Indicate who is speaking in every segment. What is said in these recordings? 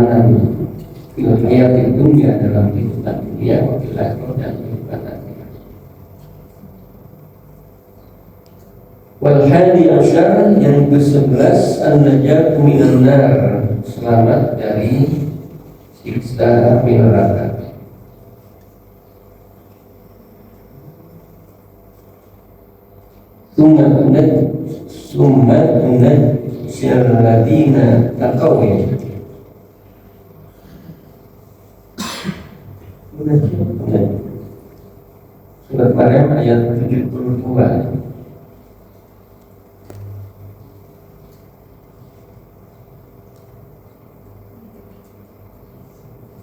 Speaker 1: keamanan fil hayatid dunya, dalam kehidupan dunia, wa fil akhirah, dan kehidupan akhirat. Wal hadi asyar, yang ke-11, an-najatu minan nar, selamat dari siksa api neraka. Summa tunajjil ladina taqaw. Surat Maryam ayat 72.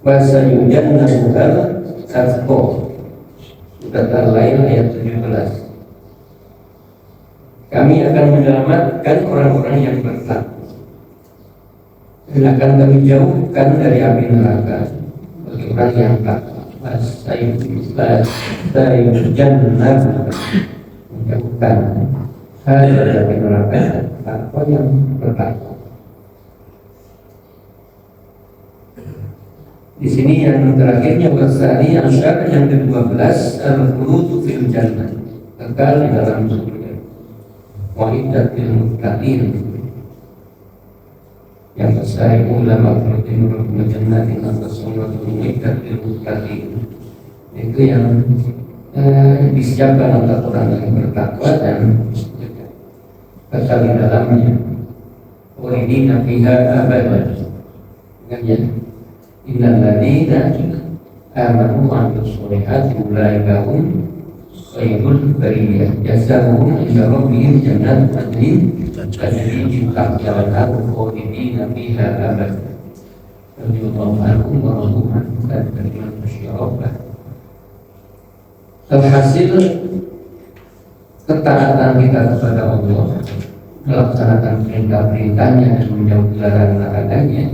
Speaker 1: Bahasa Yudan Nabuhal Atko. Surat Al-Lail ayat 17. Kami akan menyelamatkan orang-orang yang bertakwa, dan akan kami jauhkan dari api neraka bagi orang yang takwa. Sayujanna, menjauhkan dari api neraka takwa yang bertakwa. Di sini yang terakhirnya wasani asyar, yang ke-12, al-khuludu fil jannah, kekal di dalam surga. Wahidatil muttaqin, yang besar ulama berarti merupakan jannatin atas sunnah wahidatil muttaqin, itu yang disiapkan untuk orang yang bertakwa dan kekal di dalamnya. Khalidina fiha abadan. Ingat ya, innal ladzina amanu wa amilus sholihati ulaika hum khairul bariyah, jazaohum inda rabbihim jannatu adnin tajri min tahtiha al-anhar khalidina fiha abadan radhiyallahu anhum wa radu anhu liman khashiya. Alhasil, ketaatan kita kepada Allah, melaksanakan perintah-perintahnya dan menjauhi larangan-larangannya,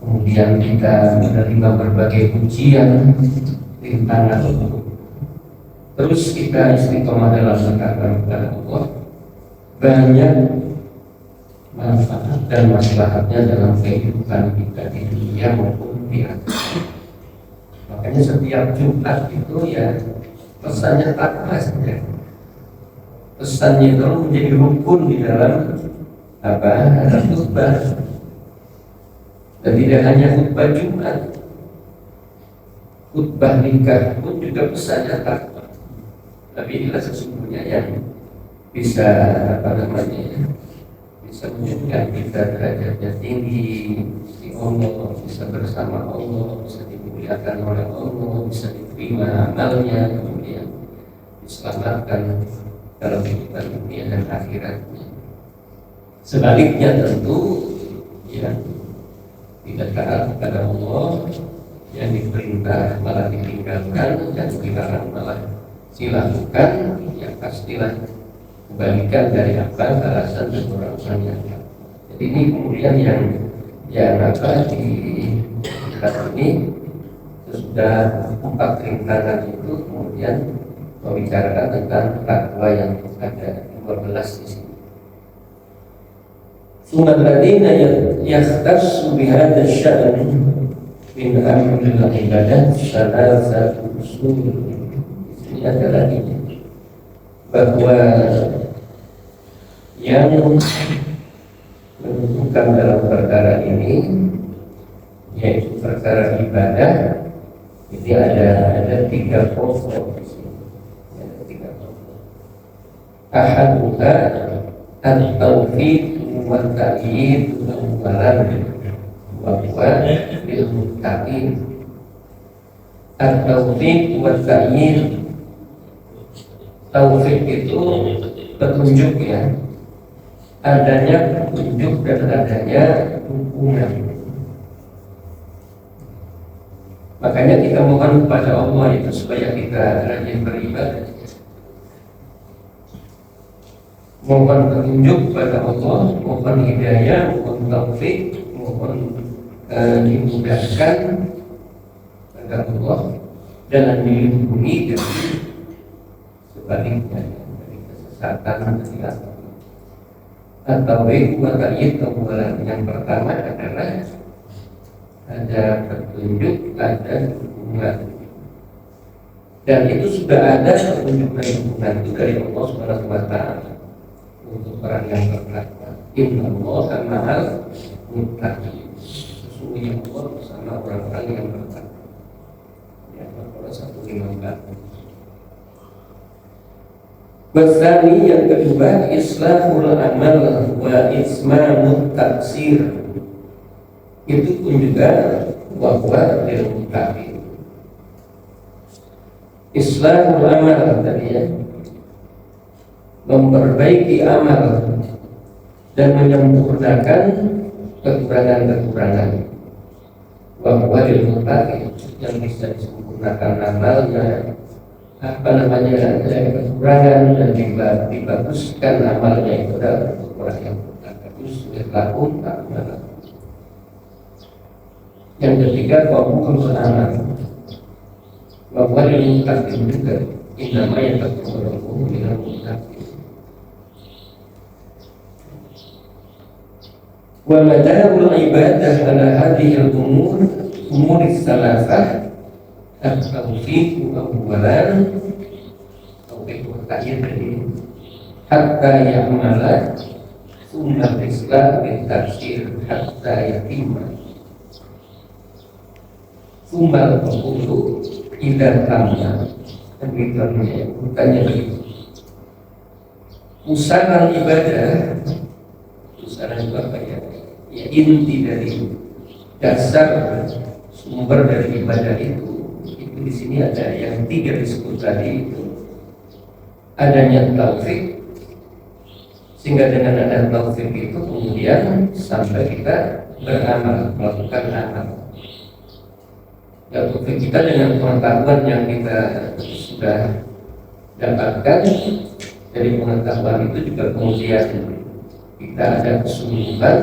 Speaker 1: kemudian kita menerima berbagai ujian, rintangan, terus kita istiqomah dalam mendekatkan kepada Allah, banyak manfaat dan maslahatnya dalam kehidupan kita di dunia maupun di akhirat. Makanya setiap Jumat itu ya pesannya takwa saja. Pesannya itu menjadi rukun di dalam khutbah. Dan tidak hanya khutbah Jumat, khutbah nikah pun juga pesannya takwa. Tapi inilah sesungguhnya yang bisa bisa menunjukkan kita derajatnya tinggi di Allah, bisa bersama Allah, bisa dimuliakan oleh Allah, bisa diterima amalnya, kemudian diselamatkan dalam kehidupan dunia dan akhiratnya. Sebaliknya tentu yang tidak taat kepada Allah, yang diperintah malah ditinggalkan, yang dilarang malah dilakukan, ya pastilah kebalikan dari apa alasan dan orang-orang yang. Jadi ini kemudian yang di kitab ini sudah 4 rintangan itu kemudian membicarakan tentang takwa yang ada 12 di sini. Summa alladziina yahtassu bihadza asy-sya'n min amril ibadah salasatu usul. Ini ada lagi bahwa yang menentukan dalam perkara ini, yaitu perkara ibadah, ini ada 3 pokok di sini. Ada 3 pokok. Ahaduha at-taufiq wa ta'yid awwalan wa huwa lil muttaqin. At-taufiq wa ta'yid, taufik itu petunjuk ya, adanya petunjuk dan adanya dukungan. Makanya kita mohon kepada Allah itu supaya kita rajin beribadah, mohon petunjuk kepada Allah, mohon hidayah, mohon taufik, mohon dimudahkan agar Allah jangan dilindungi dari sebaliknya dari kesesatan dan kesilapan. Atau yang pertama adalah ada petunjuk, ada dukungan. Dan itu sudah ada petunjuk dan dukungan itu dari Allah Subhanahu wa Ta'ala untuk orang yang bertakwa. Inna Allah ma'al muttaqin. Sesungguhnya Allah bersama orang-orang yang bertakwa. Ya, Al-Qur'an 1:15. Bertani yang kedua, islahul amal wa ismamut taksir. Itu pun juga wahwa lil muttaqin. Islahul amal tadi ya, memperbaiki amal dan menyempurnakan kekurangan-kekurangan. Wahwa lil muttaqin, yang bisa disempurnakan amalnya, kekurangan dan dibaguskan amalnya itu adalah orang yang bagus lakum ta'malan. Yang ketiga wahukul amal, bahwa yang muttaqin juga innama yataqabbalu minal muttaqin. Wa madarul ibadah ala hadhihi al-umur salasah at-tawfiq awwalan tawfiq ta'yin hatta ya'mala thumma al-islam bil tafsir hatta yatimma thumma al-qulu idza tamma. Begitu bukannya begitu. Usaha ibadah, usaha itu apa ya? Ya inti dari dasar sumber dari ibadah itu di sini ada yang tiga disebut tadi itu. Adanya taufik, sehingga dengan ada taufik itu kemudian sampai kita beramal, melakukan amal. Dan taufik kita dengan pengetahuan yang kita sudah dapatkan dari pengetahuan itu juga kemudian kita ada kesungguhan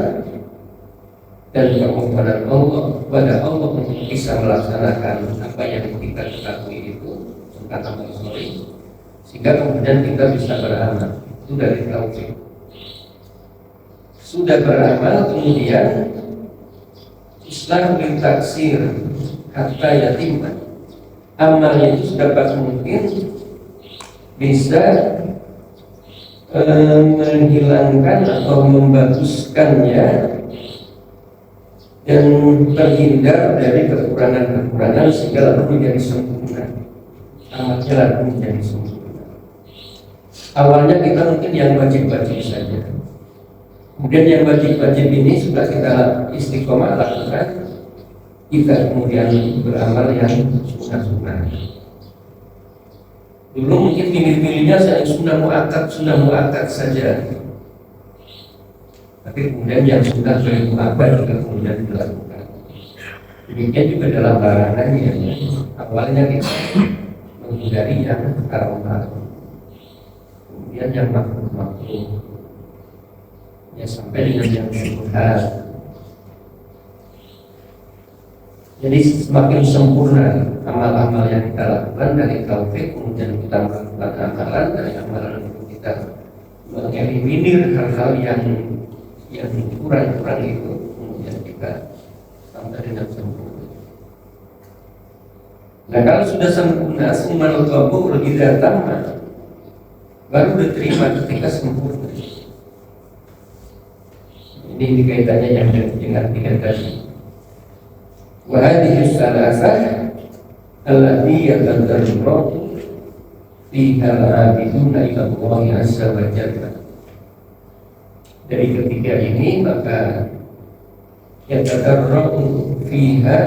Speaker 1: dan permohonan Allah kepada Allah untuk bisa melaksanakan apa yang kita ketahui itu tentang amal soleh, sehingga kemudian kita bisa beramal. Itu dari taufik. Sudah beramal kemudian Islam bil taksir hatta yatimah, amalnya itu sedapat mungkin bisa menghilangkan atau membaguskannya dan terhindar dari kekurangan-kekurangan sehingga lalu menjadi sempurna. Amalnya lalu menjadi sempurna. Awalnya kita mungkin yang wajib-wajib saja. Kemudian yang wajib-wajib ini sudah kita istiqomah lakukan, kita kemudian beramal yang sunnah-sunnah. Dulu mungkin pilih-pilihnya saya sunnah mu'akkad saja. Tapi kemudian yang sudah berubah juga kemudian dilakukan. Demikian juga dalam larangannya. Awalnya kita menghindari yang haram-haram, kemudian yang makruh-makruh, ya sampai dengan yang syubhat. Jadi semakin sempurna amal-amal yang kita lakukan dari taufik, kemudian kita melakukan amalan dari amalan itu kita mengeliminir hal-hal yang kurang-kurang itu, kemudian kita sampai dengan sempurna. Nah kalau sudah sempurna, sumal qabul idza tamma, baru diterima ketika sempurna. Ini kaitannya yang dengan tiga tadi. Wa hadhihi salasah allati yatadarraju fiha al-'abiduna ila Allah azza wa jalla. Dari ketiga ini maka yatadarraju fiha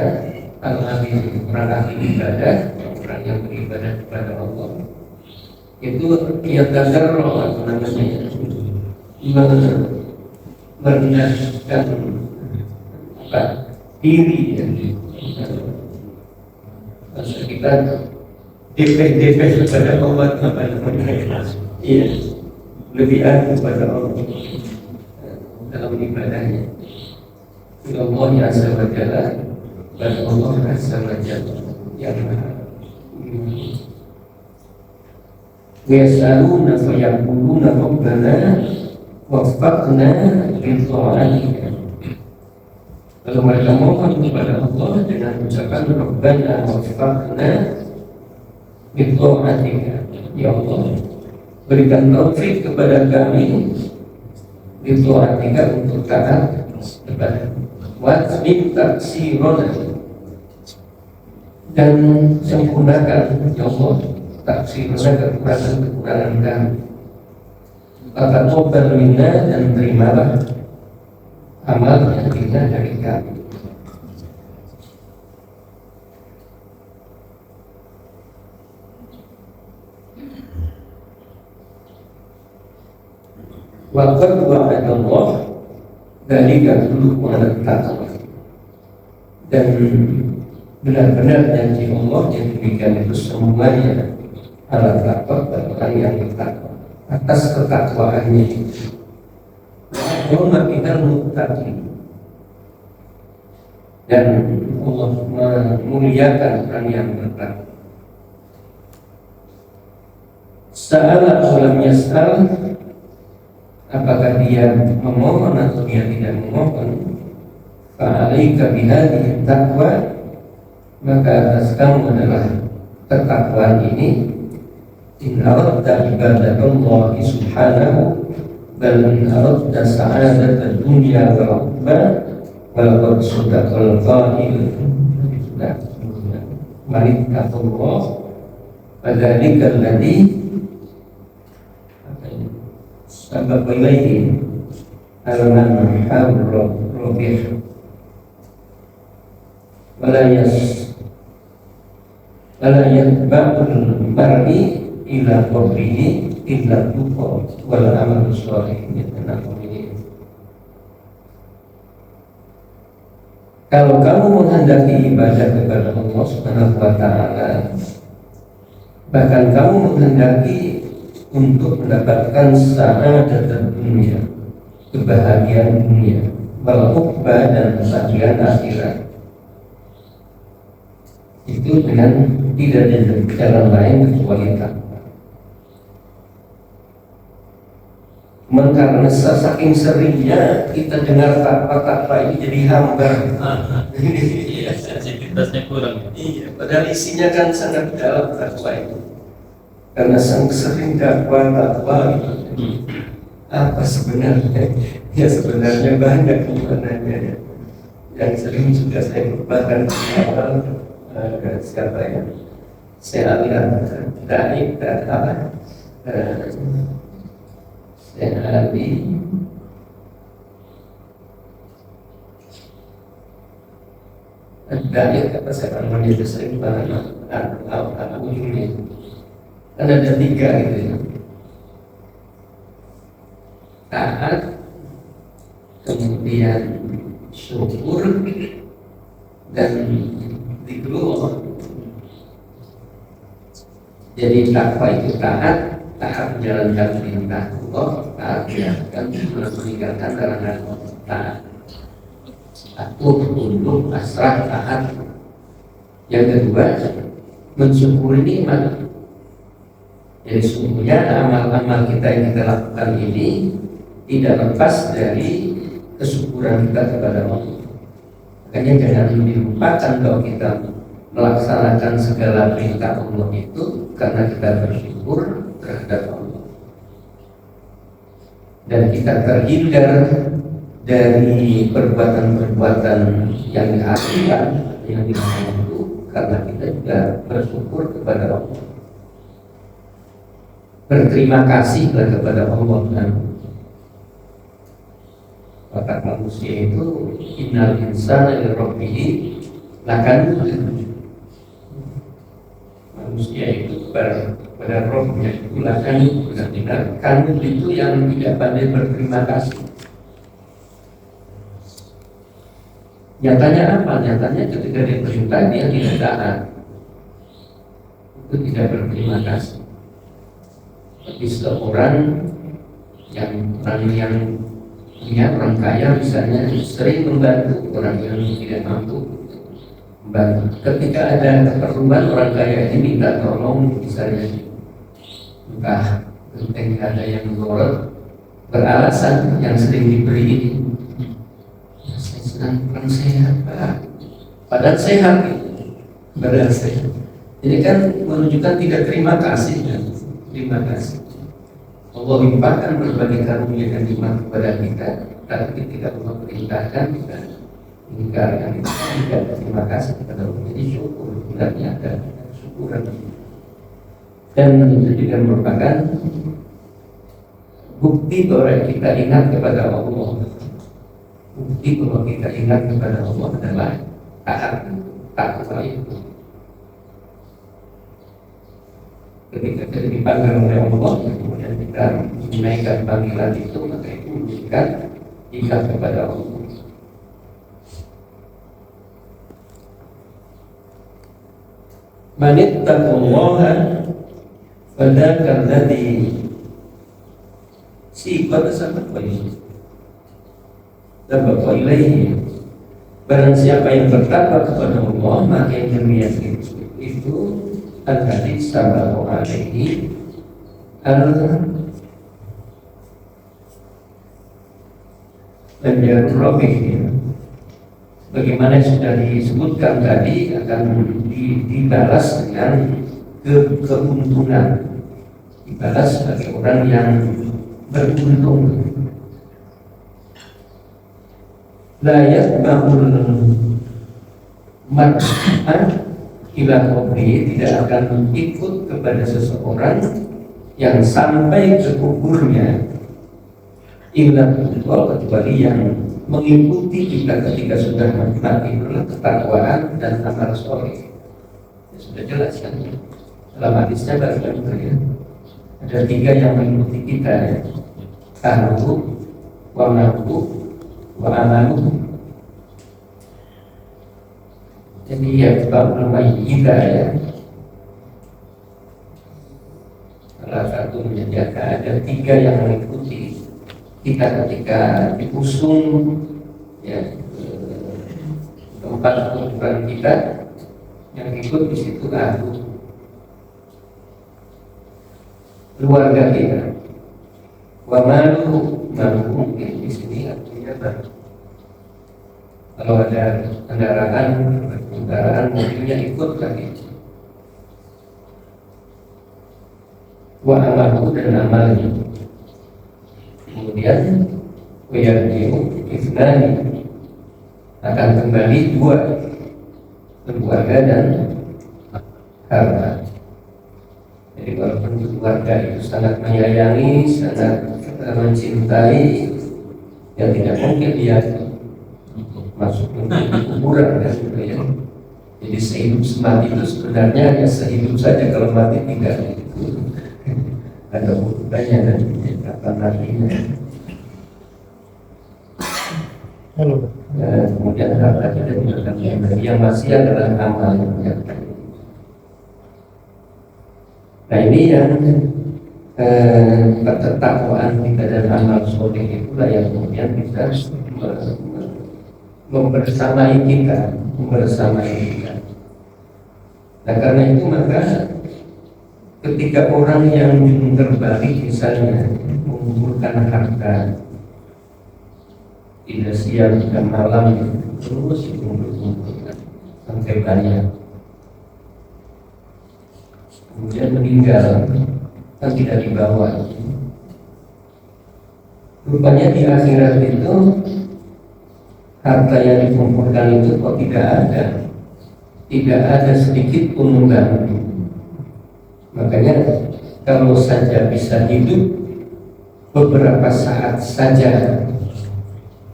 Speaker 1: al-'abidun, orang ahli ibadah, orang yang beribadah kepada Allah itu yatadarraju apa namanya, merendahkan diri ya. Masa kita DP kepada Allah apa namanya? Iya, lebih aku pada Allah dalam ibadahnya. Allah azza wa jalla, pada Allah azza wa jalla yang maha. Yasaluna fa yaquluna rabbana waffaqna li ta'atika. Kalau mereka mohon kepada Allah dengan ucapan Rabbana waffaqna bi ta'atika, ya Allah berikan taufik kepada kami bi ta'atika untuk taat kepada wa min taksirona, dan sempurnakan ya Allah taksirona kekurangan kami. Taqabbal minna, dan terimalah amal yang kita dari kami. Wa qad wa'adallah dzalika kulluhu 'ala taqwa, dan benar-benar janji Allah yang demikian itu semuanya ala taqwa, orang yang bertakwa, atas ketakwaannya itu. Wa minal muttaqin, dan Allah memuliakan orang yang bertakwa. Sa'ala walam yas'al, apakah dia memohon atau dia tidak memohon. Fa'alaika bihadhihi taqwa, maka atas kamu adalah ketakwaan ini. In aradta ibadatallahi subhanahu bal in aradta sa'adata dunya wa ukhra walaqad sadaqal qa'il manittaqallah fadzalika alladhi sabab ilaihi al-man harrabih wala yatba'ul mar'i ila qabrihi illa tuqa wal amalu sholih. Kalau kamu menghendaki ibadah kepada Allah Subhanahu wa ta'ala, bahkan kamu menghendaki untuk mendapatkan sa'adat dunia, kebahagiaan dunia, wal uqba, dan kebahagiaan akhirat, itu dengan tidak ada jalan lain kecuali takwa. Karena saking seringnya kita dengar takwa ini jadi hambar.
Speaker 2: Iya, sensitivitasnya kurang.
Speaker 1: Iya, padahal isinya kan sangat dalam takwa itu. Karena sering takwa itu. Apa sebenarnya? Ya sebenarnya banyak maknanya ya. Yang sering sudah saya bahkan siapa ya? Saya lihat dari apa? Dari apa saya namanya itu sering banget ujungnya kan ada 3 gitu ya: taat, kemudian syukur, dan zikrullah. Jadi takwa itu taat menjalankan perintah Allah, taat meninggalkan larangan Allah, taat patuh, tunduk, pasrah, taat. Yang kedua, mensyukuri nikmat. Jadi sungguhnya amal-amal kita yang kita lakukan ini tidak lepas dari kesyukuran kita kepada Allah. Makanya jangan dilupakan bahwa kita melaksanakan segala perintah Allah itu karena kita bersyukur terhadap Allah, dan kita terhindar dari perbuatan-perbuatan yang dihasilkan yang dilakukan itu karena kita juga bersyukur kepada Allah, berterima kasih kepada Allah. Dan kata manusia itu innal insana li rabbih lakanut, manusia itu pada rohnya itu lakanut, benar-benar kanut itu yang tidak pandai berterima kasih. Nyatanya apa? Nyatanya ketika diperintah dia tidak taat, itu tidak berterima kasih. Tapi seorang yang punya orang kaya misalnya sering membantu orang yang tidak mampu, membantu. Ketika ada keperluan orang kaya ini minta tolong, misalnya entah ketika ada yang gorot, beralasan yang sering diberi ini kurang sehat Pak, padahal sehat gitu. Padahal sehat. Jadi kan menunjukkan tidak terima kasih kan? Terima kasih. Allah limpahkan berbagai karunia dan nikmat kepada kita, tapi ketika Allah perintahkan kita ingkarkan itu tidak terima kasih kepada Allah. Jadi syukur sebenarnya ada syukuran. Dan itu juga merupakan bukti bahwa kita ingat kepada Allah. Bukti bahwa kita ingat kepada Allah adalah takwa itu. Ketika kita dipanggil oleh Allah, kemudian kita menaikkan panggilan itu, maka itu menunjukkan ingat kepada Allah. Manit taqwallaha fadzakal ladzi pada sahabat baik. Tabaqa ilaihi. Barang siapa yang bertakwa kepada Allah, maka yang demikian itu al-hadis sababu alaihi al-jarur robih. Bagaimana sudah disebutkan tadi, akan dibalas dengan keuntungan, dibalas sebagai orang yang beruntung. Layak bahul mar'an ila qabri, tidak akan ikut kepada seseorang yang sampai ke kuburnya illa kecuali yang mengikuti kita ketika sudah mati, itulah ketakwaan dan amal soleh. Ya, sudah jelas kan dalam hadisnya baru ya. Ada 3 yang mengikuti kita ya. Ahlu wa malu wa amalu. Jadi ya sebab kita ya, salah satu menjadi ada 3 yang mengikuti kita ketika diusung ya tempat kuburan kita, yang ikut di situ ahlu keluarga kita. Wa malu mungkin di sini artinya baru. Kalau ada kendaraan mobilnya ikut lagi. Wa amalu dan amalnya. Kemudian wayarjiu ifnani, akan kembali 2, keluarga dan harta. Jadi walaupun keluarga itu sangat menyayangi, sangat mencintai, ya tidak mungkin dia masuk ke kuburan kan, ya. Jadi sehidup semati itu sebenarnya hanya sehidup saja, kalau mati tidak itu ada urutannya dan kapan nantinya. Kemudian harta kita juga yang masih adalah amal ya. Nah ini yang ketakwaan kita dan amal soleh itulah yang kemudian bisa membersamai kita. Nah karena itu maka ketika orang yang terbalik misalnya mengumpulkan harta tidak siang dan malam terus mengumpulkan sampai banyak, kemudian meninggal kan tidak dibawa. Rupanya di akhirat itu harta yang dikumpulkan itu kok tidak ada sedikit pun membantu. Makanya kalau saja bisa hidup beberapa saat saja,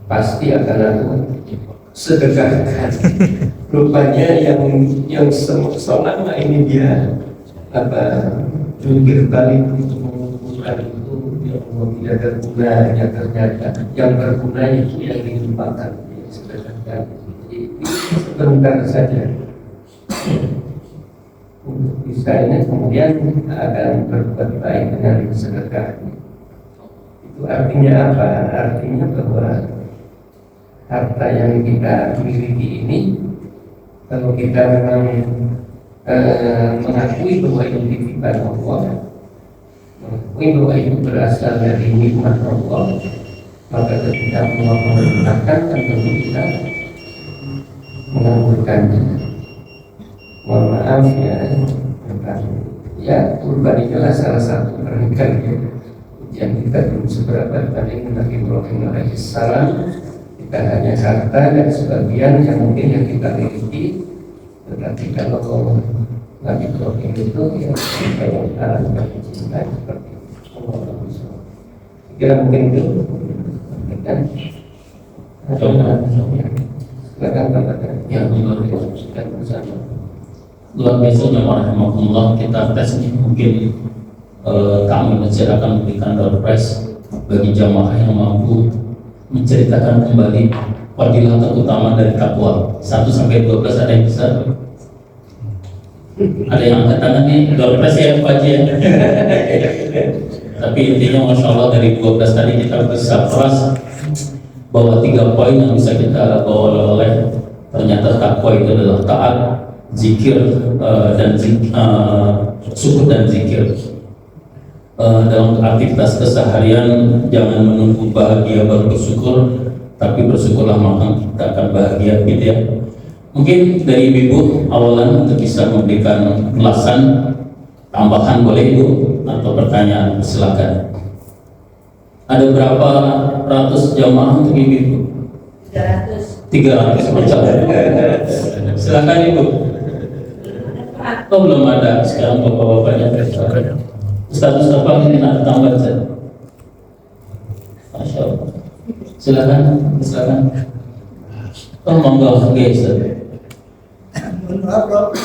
Speaker 1: pasti akan aku sedekahkan. Rupanya yang selama ini dia jungkir balik untuk mengumpulkan itu, yang tidak berguna, yang ternyata yang berguna itu yang dilupakan, sedekahkan. Jadi sebentar saja untuk bisa ini, kemudian akan berbuat baik dengan sedekah. Itu artinya apa? Artinya bahwa harta yang kita miliki ini, kalau kita memang mengakui bahwa itu titipan Allah, mengakui bahwa itu berasal dari nikmat Allah, maka ketika Allah memerintahkan tentu kita mengabulkannya. Mohon maaf ya, tentang ya kurban adalah salah satu rangkaian yang kita belum seberapa dibanding Nabi Ibrahim alaihissalam. Kita hanya harta dan sebagian yang mungkin yang kita miliki, tetapi kalau Nabi Ibrahim itu ya kayak orang cinta seperti Allah. Kira mungkin itu kan?
Speaker 2: Yang luar biasa, luar biasanya warahmatullah. Kita tes ini mungkin kami masjid akan memberikan door prize bagi jamaah yang mampu menceritakan kembali fadilah terutama dari takwa 1 sampai 12. Ada yang bisa? Ada yang angkat tangan nih, door prize ya Pak Haji ya. Tapi intinya Masya Allah dari 12 tadi kita bisa keras bahwa 3 poin yang bisa kita bawa oleh ternyata takwa itu adalah taat, zikir, dan syukur dan zikir. Dalam aktivitas keseharian jangan menunggu bahagia baru bersyukur, tapi bersyukurlah maka kita akan bahagia gitu ya. Mungkin dari Ibu awalan untuk bisa memberikan ulasan tambahan, boleh Ibu, atau pertanyaan, silakan. Ada berapa ratus jamaah untuk Ibu? 300 macam. Silakan Ibu. Oh belum ada, sekarang bapak-bapaknya. Status apa ini nak tambah saja? Masya Allah. Silakan, silakan. Oh monggo, guys.
Speaker 3: Menurut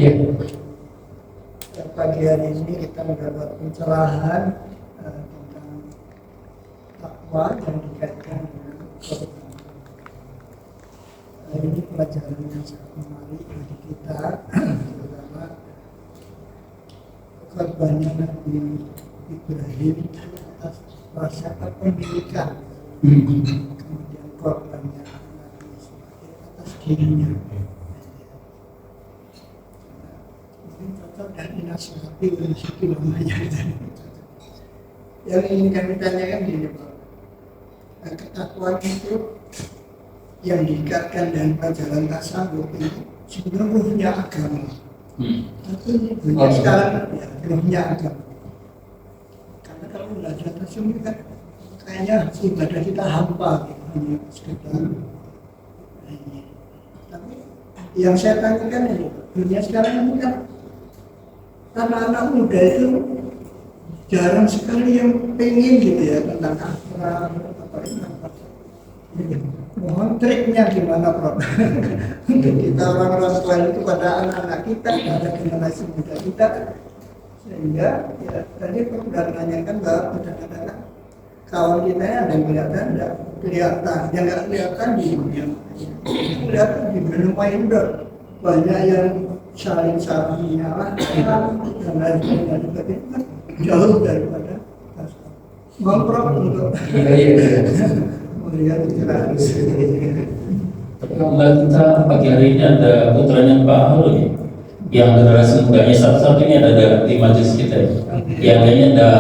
Speaker 1: Ya.
Speaker 3: pagi hari ini kita mendapat pencerahan tentang takwa yang dikaitkan dengan korban. Ini pelajaran yang sangat menarik bagi kita, terutama korbannya Nabi Ibrahim atas rasa kepemilikan, kemudian korbannya Nabi Ismail atas dirinya. Mungkin cocok dan dinasihati oleh sisi namanya. Yang ingin kami tanyakan gini Pak, ketakwaan itu yang diikatkan dengan pelajaran tasawuf ini sebenarnya agama. Tapi dunia sekarang ya dunia agama. Karena kalau belajar tasawuf kan kayaknya ibadah kita hampa gitu, hanya sekedar ini. Tapi yang saya tanyakan ini dunia sekarang ini kan karena anak muda itu jarang sekali yang pengen gitu ya tentang akhirat apa ini. Mohon triknya gimana Prof? Untuk kita orang-orang tua itu pada anak-anak kita, pada generasi muda kita, sehingga ya tadi Prof sudah menanyakan bahwa kadang-kadang kawan kita yang ada yang kelihatan, tidak kelihatan, yang nggak kelihatan di dunia, kelihatan di rumah indoor banyak yang saling menyalahkan dan lain-lain sebagainya jauh daripada tasawuf. Mohon Prof untuk melihat pikiran.
Speaker 2: Alhamdulillah kita pagi hari ini ada putranya Pak Harun ya, yang generasi mudanya satu-satunya ada di majelis kita ya. Yang lainnya ada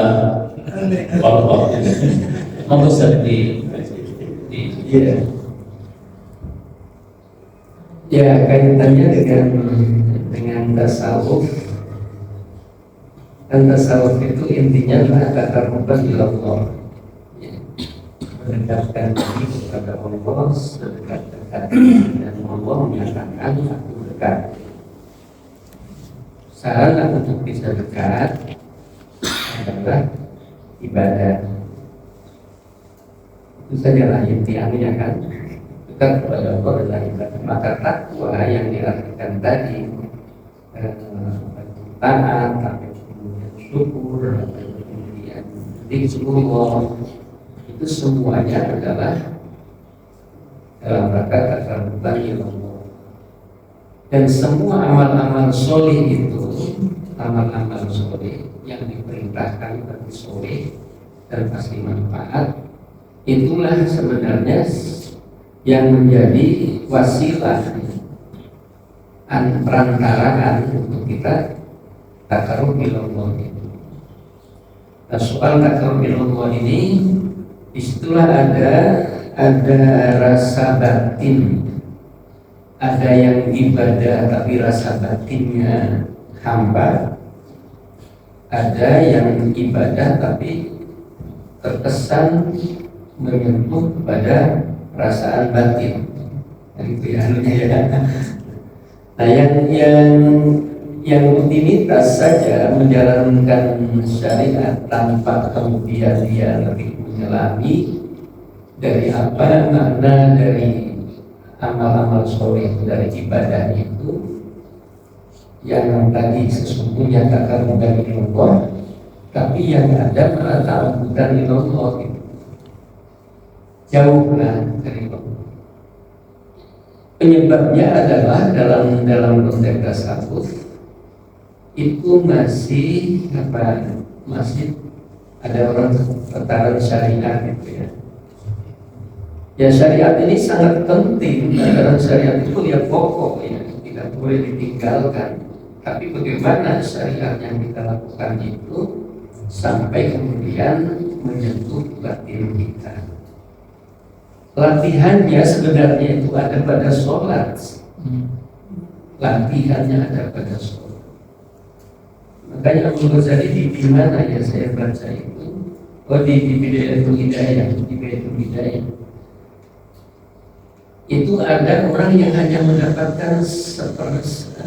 Speaker 2: Pak. Monggo Ustaz di
Speaker 1: Ya, kaitannya dengan tasawuf. Dan tasawuf itu intinya adalah taqarruban ila Allah. Mendekatkan diri kepada Allah sedekat-dekat dan Allah menyatakan aku dekat. Sarana untuk bisa dekat adalah ibadah. Itu sajalah intinya kan. Dekat kepada Allah adalah ibadah. Maka takwa yang diartikan tadi taat, kemudian syukur, kemudian zikrullah, itu semuanya adalah dalam rangka taqarruban ila Allah. Dan semua amal-amal soleh itu, amal-amal soleh yang diperintahkan bagi soleh dan pasti manfaat, itulah sebenarnya yang menjadi wasilah perantaraan untuk kita taqarrub ila Allah. Nah, soal taqarrub ila Allah ini Disitulah ada rasa batin, ada yang ibadah tapi rasa batinnya hampa, ada yang ibadah tapi terkesan menyentuh pada perasaan batin. Itu ya. Nah, yang rutinitas saja menjalankan syariat tanpa kemudian dia lebih menyelami dari apa makna dari amal-amal soleh dari ibadah itu, yang tadi sesungguhnya takkan dari Allah, tapi yang ada malah ta'budan ilallah gitu. Jauhlah dari Allah. Penyebabnya adalah dalam konteks tasawuf itu masih ada orang tataran syariat gitu ya. Ya, syariat ini sangat penting. Tataran syariat itu ya pokok ya, tidak boleh ditinggalkan. Tapi bagaimana syariat yang kita lakukan itu sampai kemudian menyentuh batin kita. Latihannya sebenarnya itu ada pada sholat. Latihannya ada pada sholat. Makanya Abu Ghazali di mana ya saya baca itu? Oh, di Bidayatul Hidayah, di Bidayatul Hidayah. Itu ada orang yang hanya mendapatkan sepersepuluh.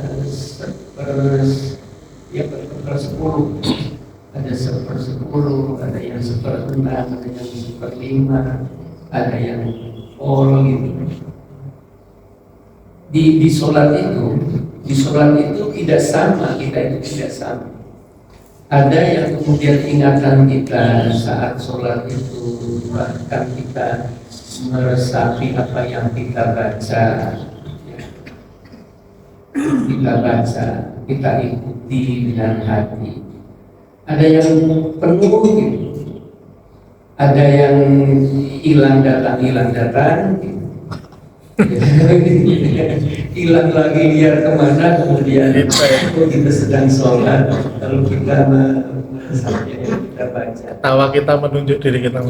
Speaker 1: Ada sepersepuluh, ada yang seperenam, ada yang seperlima, ada yang gitu. Di sholat itu tidak sama, kita itu tidak sama. Ada yang kemudian ingatan kita saat sholat itu bahkan kita meresapi apa yang kita baca, kita ikuti dengan hati. Ada yang penuh gitu. Ada yang hilang datang gitu. Hilang lagi liar kemana, kemudian kita sedang sholat, kalau kita baca
Speaker 4: tawa kita menunjuk diri kita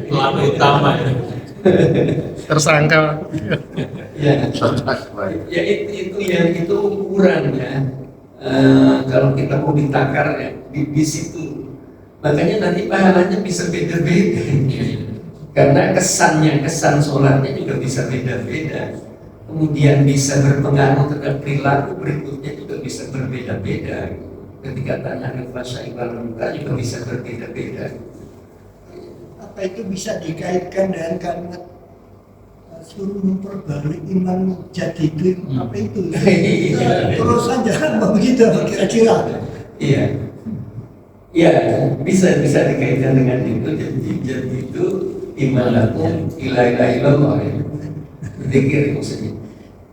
Speaker 2: pelaku utama
Speaker 4: tersangka.
Speaker 1: Ya itu ukurannya. Kalau kita mau ditakar ya, di situ. Makanya nanti pahalanya bisa beda-beda. Karena kesan sholatnya juga bisa beda-beda. Kemudian bisa berpengaruh terhadap perilaku berikutnya juga bisa berbeda-beda. Ketika tanah nafasa ibarat muka juga bisa berbeda-beda.
Speaker 3: Apa itu bisa dikaitkan dengan kalimat suruh memperbarui iman jadi itu? Apa itu? Terus saja begitu kira-kira.
Speaker 1: Iya. Ya, bisa dikaitkan dengan itu. Jadi itu iman lakum ila ilallah ya. Zikir maksudnya.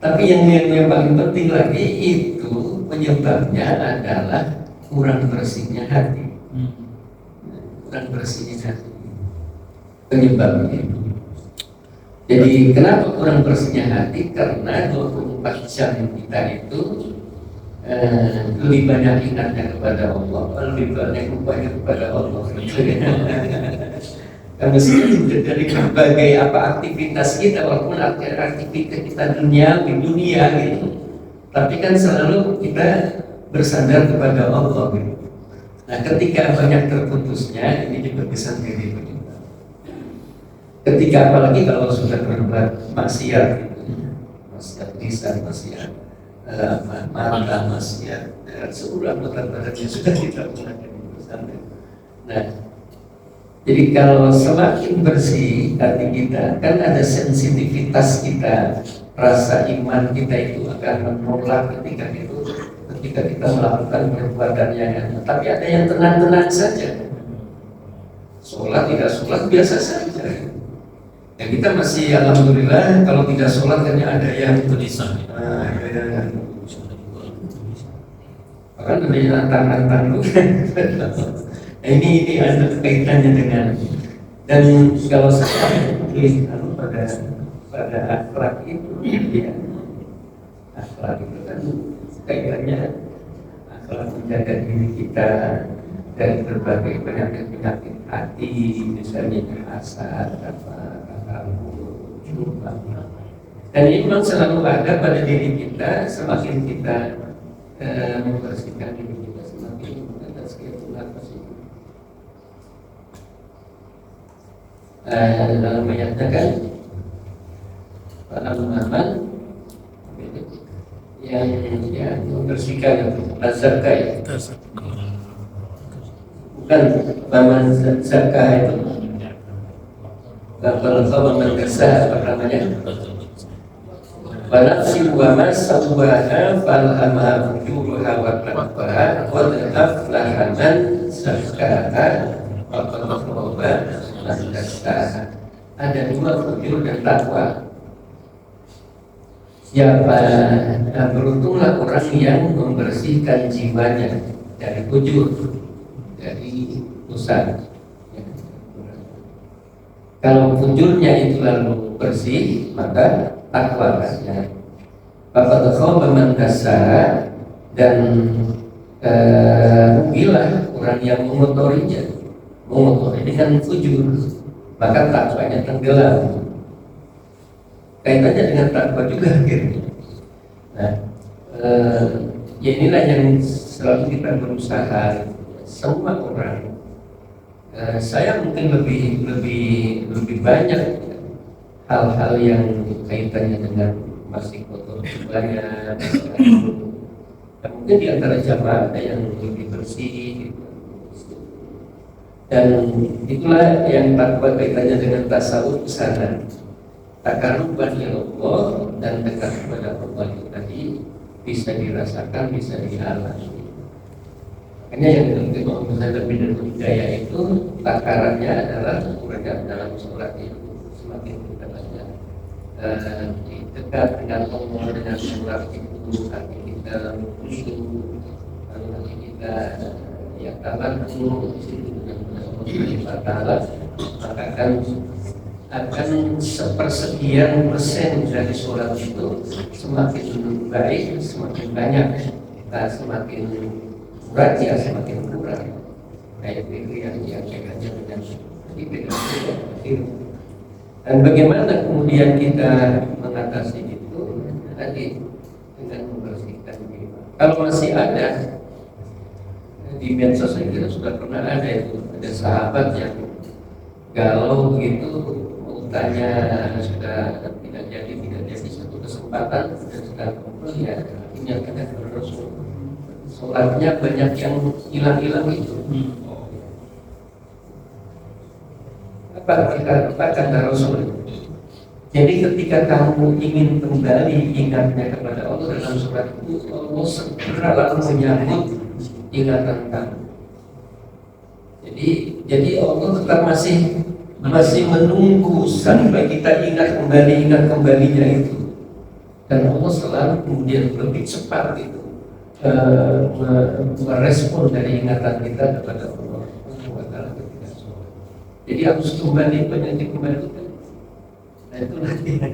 Speaker 1: Tapi yang paling penting lagi itu penyebabnya adalah kurang bersihnya hati. Kurang bersihnya hati. Penyebabnya. Jadi kenapa kurang bersihnya hati? Karena 24 jam kita itu lebih banyak ingatnya kepada Allah, lebih banyak upaya kepada Allah. Karena dari berbagai aktivitas kita, walaupun aktivitas kita dunia gitu, tapi kan selalu kita bersandar kepada Allah gitu. Nah, ketika banyak terputusnya, ini juga bisa menjadi penyebab. Ketika apalagi kalau sudah berbuat maksiat gitu, maksiat lisan, maksiat mata, maksiat, seluruh anggota badannya sudah tidak menggunakan bersandar. Nah, jadi kalau semakin bersih hati kita, kan ada sensitivitas kita, rasa iman kita itu akan menolak ketika kita melakukan perbuatan yang tapi ada yang tenang-tenang saja. Sholat tidak sholat biasa saja. Ya kita masih alhamdulillah, kalau tidak sholat hanya ada yang tulisan. Bahkan ada yang tantang dulu. Ini ada kaitannya dengan, dan kalau saya pada akhlak itu ya, akhlak itu kan kaitannya akhlak menjaga diri kita dari berbagai penyakit hati, misalnya hasad, lupa. Dan ini memang selalu ada pada diri kita. Semakin kita membersihkan diri kita, semakin kita tazkiyatun nafs. Dalam ayatnya kan para ulama yang membersihkan zakat, bukan paman zakat itu. Kalau paman kesah apa namanya? Wanafsi wa ma sawwaha falhamaha fujuraha wa taqwaha wa aflaha man zakkaha wa qad khaba man dassaha. Ada dua, fujur dan takwa. Siapa beruntunglah orang yang membersihkan jiwanya dari fujur, dari dosa. Kalau fujurnya itu lalu bersih, maka takwa rasanya. Faqad khaba man dassaha, dan rugilah orang yang mengotori dengan fujur, maka takwanya tenggelam. Kaitannya dengan takwa juga akhirnya. Nah, ya inilah yang selalu kita berusaha. Semua orang, saya mungkin lebih banyak hal-hal yang kaitannya dengan masih kotor banyak. Mungkin di antara jamaah ada yang lebih bersih, gitu. Dan itulah yang takwa kaitannya dengan tasawuf ke sana. Takaruban ila Allah dan dekat kepada Allah itu tadi bisa dirasakan, bisa dialami. Makanya yang dilakukan Muhammad bin Hidayah itu takarannya adalah ukurannya dalam sholat itu. Semakin kita banyak dekat dengan Allah, dengan sholat itu, hati kita khusyuk, hati kita yang tabarruk dengan Allah Subhanahu wa taala, maka akan sepersekian persen dari sholat itu semakin baik, semakin banyak, semakin kurang ya semakin kurang. Kayak itu yang kaitannya dengan ibadah. Dan bagaimana kemudian kita mengatasi itu tadi dengan membersihkan diri. Kalau masih ada di medsos kita sudah pernah ada itu, ada sahabat yang galau gitu. Tanya sudah tidak jadi satu kesempatan dan sudah kumpul ya ini yang kata Rasul, sholatnya banyak yang hilang itu. Apa kata Rasul? Jadi ketika kamu ingin kembali ingatnya kepada Allah dalam sholat itu, Allah segera lalu menyambut ingatan kamu. Jadi Allah tetap masih menunggu sampai kita ingat kembalinya itu, dan Allah selalu kemudian lebih cepat itu merespon dari ingatan kita kepada Allah ketika sholat. Jadi harus kembali banyak dikembalikan. Nah itu latihan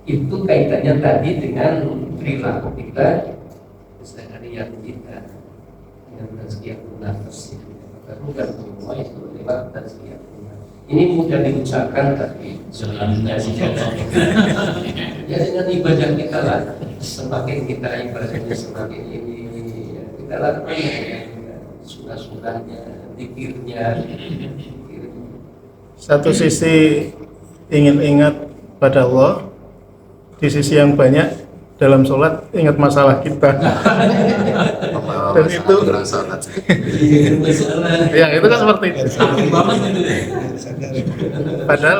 Speaker 1: itu kaitannya tadi dengan perilaku kita, keseharian kita. Tazkiyatun nafs itu bukan semua itu lewat tazkiyatun nafs. Ini mudah diucapkan tapi sebenarnya ya dengan ibadah kita lah. Semakin kita ibadahnya semakin ini kita lakukan ya, sunah-sunahnya, zikirnya.
Speaker 4: Satu sisi ingin ingat pada Allah, di sisi yang banyak dalam sholat ingat masalah kita. Dan itu yang itu kan seperti itu. Padahal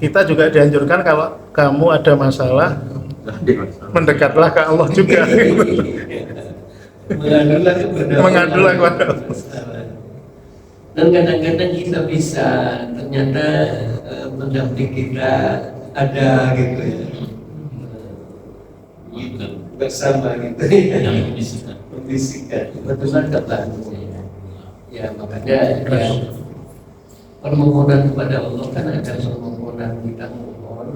Speaker 4: kita juga dianjurkan kalau kamu ada masalah mendekatlah ke Allah juga. Mengadulah kepada Allah.
Speaker 1: Dan kadang-kadang kita bisa ternyata mendampingi kita ada gitu ya, bersama gitu ya, membisikkan betul-betul ya. Makanya ya, permohonan kepada Allah kan ada permohonan kita mohon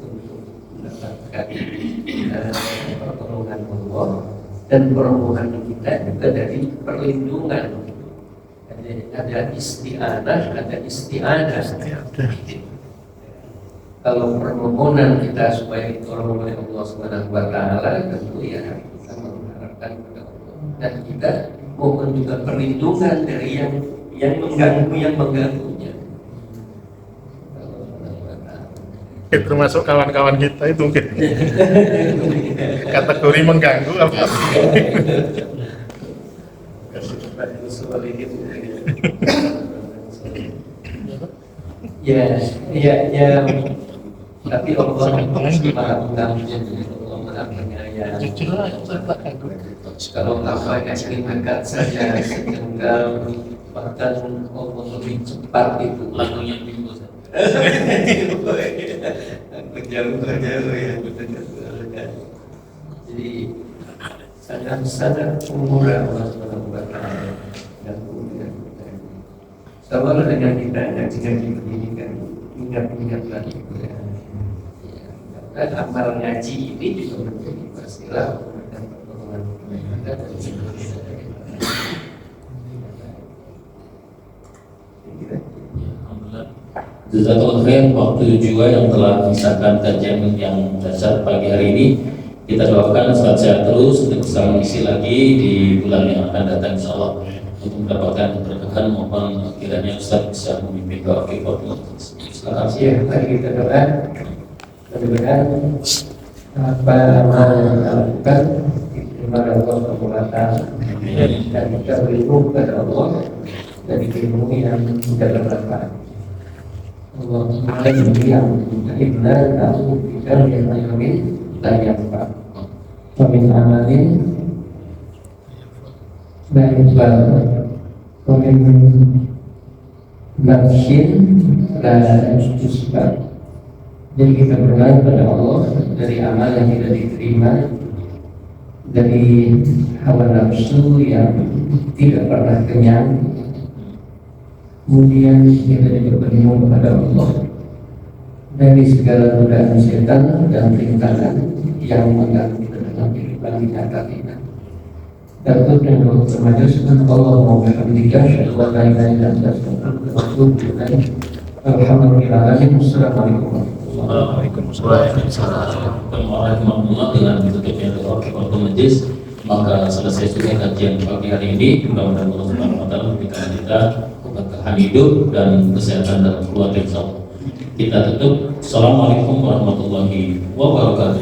Speaker 1: untuk mendapatkan pertolongan Allah, dan permohonan kita juga dari perlindungan. Ada isti'anah, ada isti'adah. Kalau permohonan kita supaya ditolong oleh Allah Subhanahu wa Ta'ala, tentu ya kita mengharapkan kepada Allah, dan kita mohon juga perlindungan dari yang mengganggunya.
Speaker 4: Itu termasuk kawan-kawan kita itu mungkin kategori mengganggu apa?
Speaker 1: Ya, tapi Allah maha pengampun, Allah maha penyayang. Kalau apa yang dekat saja sedengkal, bahkan Allah lebih cepat itu lagunya minggu. Jauh ya, jadi sangat murah Allah Subhanahu wa Ta'ala dan kemudian sabar dengan kita ngaji begini kan, ingat lagi ya. Dan amal ngaji ini juga menjadi wasilah dan pertolongan kita dan
Speaker 2: Jazakallah khair waktu juga yang telah menyisakan kajian yang dasar pagi hari ini. Kita doakan sehat-sehat terus untuk bisa mengisi lagi di bulan yang akan datang insyaallah untuk mendapatkan keberkahan maupun kiranya Ustaz bisa memimpin doa kita. Silakan.
Speaker 1: Ya, mari kita doa. Mudah-mudahan apa amal yang kita lakukan diterima oleh Allah Subhanahu wa Ta'ala dan kita berlindung kepada Allah dari ilmu yang tidak bermanfaat. Allahumma yang ibna tahu bikar yang ilmin la yanfa wa min amalin la yubal wa min nafsin la yusbal. Jadi kita berdoa kepada Allah dari amal yang tidak diterima, dari hawa nafsu yang tidak pernah kenyang. Kemudian kita juga berlindung kepada Allah dari segala godaan setan dan rintangan yang mengganggu kita dalam kehidupan nyata kita. Dapat dan doa bermajus dengan Allah mau berhamdika syahadu wa la ilaha illa anta astaghfiruka wa atubu ilaik. Alhamdulillahirabbil alamin.
Speaker 2: Waalaikumsalam dengan ditutupnya doa waktu majlis, maka selesai sudah kajian pagi hari ini. Mudah-mudahan Allah Subhanahu wa Ta'ala memberikan kita keberkahan hidup dan kesehatan dalam keluarga insyaallah. Kita tutup. Assalamualaikum warahmatullahi wabarakatuh.